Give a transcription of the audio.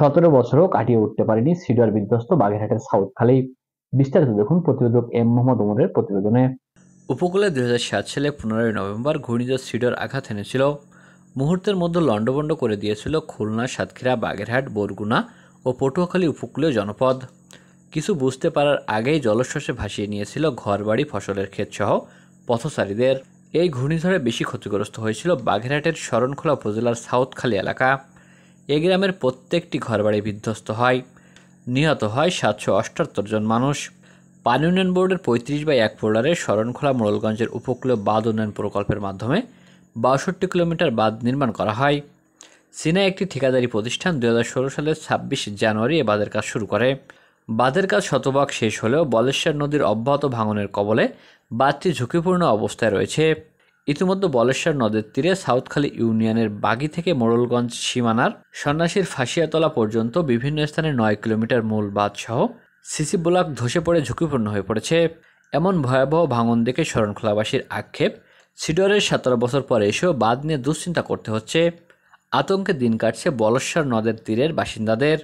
বছরও কাটিয়ে উঠতে পারেনি সিডর বিধ্বস্ত বাগেরহাটের সাউথখালী। বিস্তারিত দেখুন প্রতিবেদক এম মোহাম্মদ ওমরের প্রতিবেদনে। উপকূলে ২০০৭ সালে ১৫ই নভেম্বর ঘূর্ণিঝড় সিডর আঘাত এনেছিল। মুহূর্তের মধ্যে লণ্ডভণ্ড করে দিয়েছিল খুলনা, সাতক্ষীরা, বাগেরহাট, বরগুনা ও পটুয়াখালী উপকূলীয় জনপদ। কিছু বুঝতে পারার আগেই জলোচ্ছ্বাসে ভাসিয়ে নিয়েছিল ঘরবাড়ি, ফসলের ক্ষেতসহ পথচারীদের। এই ঘূর্ণিঝড়ে বেশি ক্ষতিগ্রস্ত হয়েছিল বাগেরহাটের শরণখোলা উপজেলার সাউথখালী এলাকা। এ গ্রামের প্রত্যেকটি ঘরবাড়ি বিধ্বস্ত হয়। নিহত হয় ৭৭৮ জন মানুষ। পানি উন্নয়ন বোর্ডের ৩৫/১ ফোল্ডারের শরণখোলা মোড়লগঞ্জের উপকূলীয় বাঁধ উন্নয়ন প্রকল্পের মাধ্যমে ৬২ কিলোমিটার বাঁধ নির্মাণ করা হয়। চীনা একটি ঠিকাদারি প্রতিষ্ঠান ২০১৬ সালের ২৬ জানুয়ারি এ বাঁধের কাজ শুরু করে। বাঁধের কাজ শতভাগ শেষ হলেও বলেশ্বর নদীর অব্যাহত ভাঙনের কবলে বাঁধটি ঝুঁকিপূর্ণ অবস্থায় রয়েছে। ইতিমধ্যে বলেশ্বর নদের তীরে সাউথখালী ইউনিয়নের বাগী থেকে মোড়লগঞ্জ সীমানার সন্ন্যাসীর ফাঁসিয়াতলা পর্যন্ত বিভিন্ন স্থানে ৯ কিলোমিটার মূল বাঁধসহ সিসি ব্লক ধসে পড়ে ঝুঁকিপূর্ণ হয়ে পড়েছে। এমন ভয়াবহ ভাঙন দেখে শরণখোলাবাসীর আক্ষেপ, সিডরের ১৭ বছর পরে এসেও বাঁধ নিয়ে দুশ্চিন্তা করতে হচ্ছে। আতঙ্কে দিন কাটছে বলেশ্বর নদের তীরের বাসিন্দাদের।